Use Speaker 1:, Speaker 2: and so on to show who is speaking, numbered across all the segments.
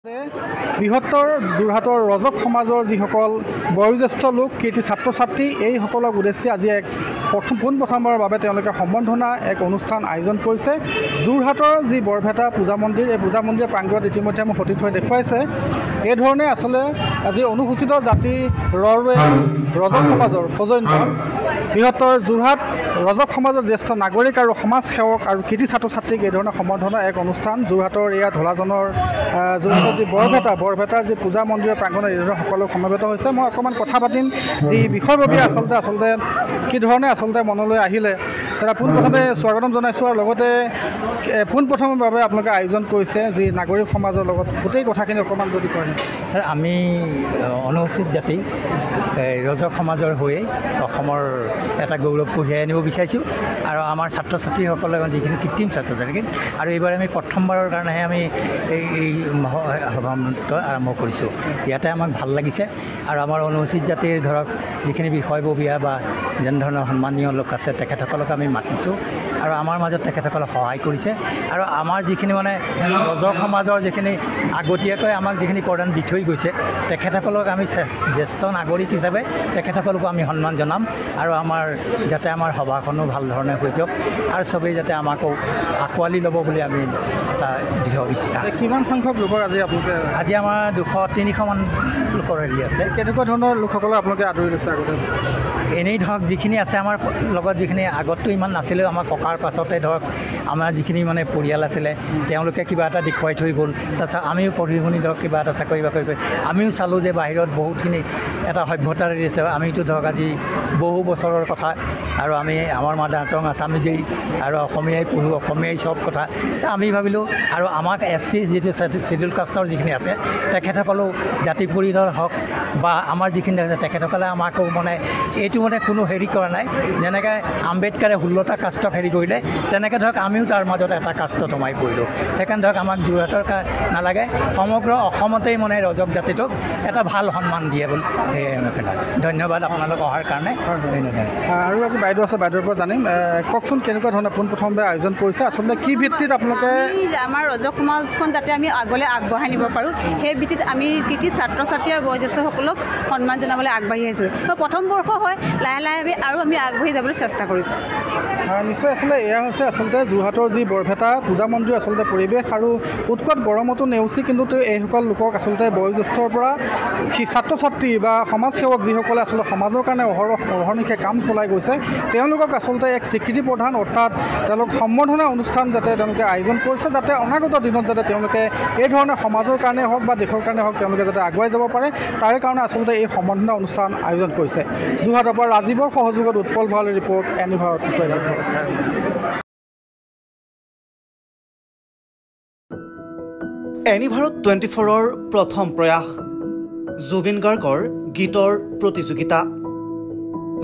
Speaker 1: বৃহত্তৰ যোৰহাটৰ ৰজক সমাজৰ যিসকল বয়োজ্যেষ্ঠ লোক কীৰ্তি ছাত্ৰ ছাত্ৰী এইসকলক উদ্দেশ্যে আজি এক পোনপ্ৰথমবাৰৰ বাবে তেওঁলোকে সম্বৰ্ধনা এক অনুষ্ঠান আয়োজন কৰিছে। যোৰহাটৰ যি বৰভেটা পূজা মন্দিৰ, এই পূজা মন্দিৰ প্ৰাংগণত ইতিমধ্যে মোক সতীৰ্থই দেখুৱাইছে। এই ধৰণে আচলতে আজি অনুসূচিত জাতি ৰজক সমাজৰ সৌজন্য বৃহত্তৰ যোৰহাট ৰজক সমাজৰ জ্যেষ্ঠ নাগৰিক আৰু সমাজ সেৱক আৰু কীৰ্তি ছাত্ৰ ছাত্ৰীক এই ধৰণৰ সম্বৰ্ধনা এক অনুষ্ঠান যোৰহাটৰ এয়া ঢলাজনৰ যোৰহাটৰ যি বৰভেটাৰ যি পূজা মন্দিৰৰ প্ৰাংগণত এই ধৰণে সকলো সমবেত হৈছে। মই অকণমান কথা পাতিম যি বিষয়ববীয়া আচলতে কি ধৰণে মনলৈ আহিলে তাৰা পোনপ্ৰথমে স্বাগতম জনাইছোঁ আৰু লগতে পোনপ্ৰথমৰ বাবে আপোনালোকে আয়োজন কৰিছে যি নাগৰিক সমাজৰ লগত গোটেই কথাখিনি অকণমান যদি কয়।
Speaker 2: ছাৰ, আমি অনুসূচিত জাতি ৰজক সমাজৰ হৈ অসমৰ এটা গৌৰৱ কঢ়িয়াই আনিব বিচাৰিছোঁ আৰু আমাৰ ছাত্ৰ ছাত্ৰীসকলে যিখিনি কৃত্ৰিম ছাত্ৰ ছাত্ৰী আৰু এইবাৰ আমি প্ৰথমবাৰৰ কাৰণেহে আমি এই সভাটো আৰম্ভ কৰিছোঁ। ইয়াতে আমাক ভাল লাগিছে আৰু আমাৰ অনুসূচিত জাতিৰ ধৰক যিখিনি বিষয়ববীয়া বা যেনে ধৰণৰ সন্মানীয় লোক আছে তেখেতসকলক আমি মাতিছোঁ আৰু আমাৰ মাজত তেখেতসকলে সহায় কৰিছে আৰু আমাৰ যিখিনি মানে ৰজক সমাজৰ যিখিনি আগতীয়াকৈ আমাক যিখিনি প্ৰদান দি থৈ গৈছে তেখেতসকলক আমি জ্যেষ্ঠ নাগৰিক হিচাপে তেখেতসকলকো আমি সন্মান জনাম আৰু যাতে আমাৰ সভাখনো ভাল ধৰণে হৈ যাওক আৰু চবেই যাতে আমাকো আঁকোৱালি ল'ব বুলি আমি এটা দৃঢ় বিশ্বাস।
Speaker 1: কিমান সংখ্যক লোকৰ
Speaker 2: আজি আমাৰ 200-300মান লোকৰ হেৰি আছে।
Speaker 1: কেনেকুৱা ধৰণৰ লোকসকলক আপোনালোকে আদৰি লৈছে? আগতে
Speaker 2: এনেই ধৰক যিখিনি আছে আমাৰ লগত যিখিনি আগততো ইমান নাছিলেও আমাৰ ককাৰ পাছতে ধৰক আমাৰ যিখিনি মানে পৰিয়াল আছিলে তেওঁলোকে কিবা এটা দেখুৱাই থৈ গ'ল। তাৰপিছত আমিও পঢ়ি শুনি ধৰক কিবা এটা চাকৰি বাকৰি কৰি আমিও চালোঁ যে বাহিৰত বহুতখিনি এটা সভ্যতাৰ আছে। আমিতো ধৰক আজি বহু বছৰৰ কথা আৰু আমাৰ মাদাৰ টং আছামিজেই আৰু অসমীয়াই পঢ়োঁ, অসমীয়াই চব কথা। আমি ভাবিলোঁ আৰু আমাক SC যিটো চিডিউল কাষ্টৰ যিখিনি আছে তেখেতসকলেও জাতি পৰিষদৰ হওক বা আমাৰ যিখিনি আছে তেখেতসকলে আমাকো মানে এইটো মানে কোনো হেৰি কৰা নাই। যেনেকৈ আম্বেদকাৰে 16টা কাষ্টক হেৰি কৰিলে তেনেকৈ ধৰক আমিও তাৰ মাজত এটা কাষ্টত সোমাই পৰিলোঁ। সেইকাৰণে ধৰক আমাক যোৰহাটৰ নালাগে, সমগ্ৰ অসমতেই মানে ৰজক জাতিটোক এটা ভাল সন্মান দিয়ে বুলি ধন্যবাদ আপোনালোক অহাৰ কাৰণে।
Speaker 1: আৰু আজি বাইদেউ আছে, বাইদেউৰ পৰা জানিম। কওকচোন কেনেকুৱা ধৰণে পোনপ্ৰথমে আয়োজন কৰিছে, আচলতে কি ভিত্তিত আপোনালোকে
Speaker 3: আমাৰ ৰজক সমাজখন যাতে আমি আগলৈ আগবঢ়াই নিব পাৰোঁ সেই ভিত্তিত আমি কৃতি ছাত্ৰ ছাত্ৰী আৰু বয়োজ্যেষ্ঠসকলক সন্মান জনাবলৈ আগবাঢ়ি আহিছোঁ। প্ৰথম বৰ্ষ হয়, লাহে লাহে আৰু আমি আগবাঢ়ি যাবলৈ চেষ্টা কৰিম।
Speaker 1: নিশ্চয়। আচলতে এয়া হৈছে যোৰহাটৰ যি বৰভেটা পূজা মন্দিৰ আচলতে পৰিৱেশ আৰু উৎকট গৰমতো নেওচি কিন্তু এইসকল লোকক আচলতে বয়োজ্যেষ্ঠৰ পৰা ছাত্ৰ ছাত্ৰী বা সমাজ সেৱক যিসকলে আচলতে সমাজৰ কাৰণে অহৰ্নিশে কাম চলাই গৈছে তেওঁলোকক আচলতে এক স্বীকৃতি প্ৰদান অৰ্থাৎ তেওঁলোক সম্বৰ্ধনা অনুষ্ঠান যাতে তেওঁলোকে আয়োজন কৰিছে যাতে অনাগত দিনত যাতে তেওঁলোকে এই ধৰণে সমাজৰ কাৰণে হওক বা দেশৰ কাৰণে হওক তেওঁলোকে যাতে আগুৱাই যাব পাৰে তাৰে কাৰণে আচলতে এই সম্বৰ্ধনা অনুষ্ঠান আয়োজন কৰিছে। যোৰহাটৰ পৰা ৰাজীৱৰ সহযোগত উৎপল ভঁৰালীৰ report, ANI Bharat.
Speaker 4: ANI Bharat 24ৰ প্ৰথম প্ৰয়াস জুবিন গাৰ্গৰ গীতৰ প্ৰতিযোগিতা।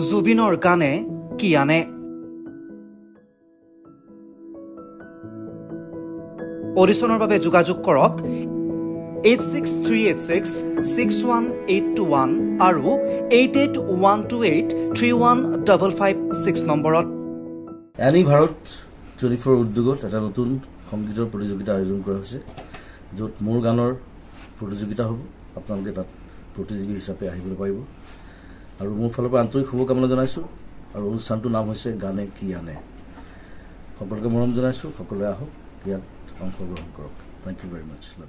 Speaker 4: জুবিনৰ গানে কি আনে। অডিশ্যনৰ বাবে যোগাযোগ কৰক 8638661821 আৰু 8812831556 নম্বৰত।
Speaker 5: এনি ভাৰত 24 উদ্যোগত এটা নতুন সংগীতৰ প্ৰতিযোগিতা আয়োজন কৰা হৈছে য'ত মোৰ গানৰ প্ৰতিযোগিতা হ'ব। আপোনালোকে তাত প্ৰতিযোগী হিচাপে আহিবলৈ পাৰিব আৰু মোৰ ফালৰ পৰা আন্তৰিক শুভকামনা জনাইছোঁ। আৰু অনুষ্ঠানটোৰ নাম হৈছে গানে কি আনে। সকলোকে মৰম জনাইছোঁ, সকলোৱে আহক, ইয়াত অংশগ্ৰহণ কৰক। Thank you very much. Love U.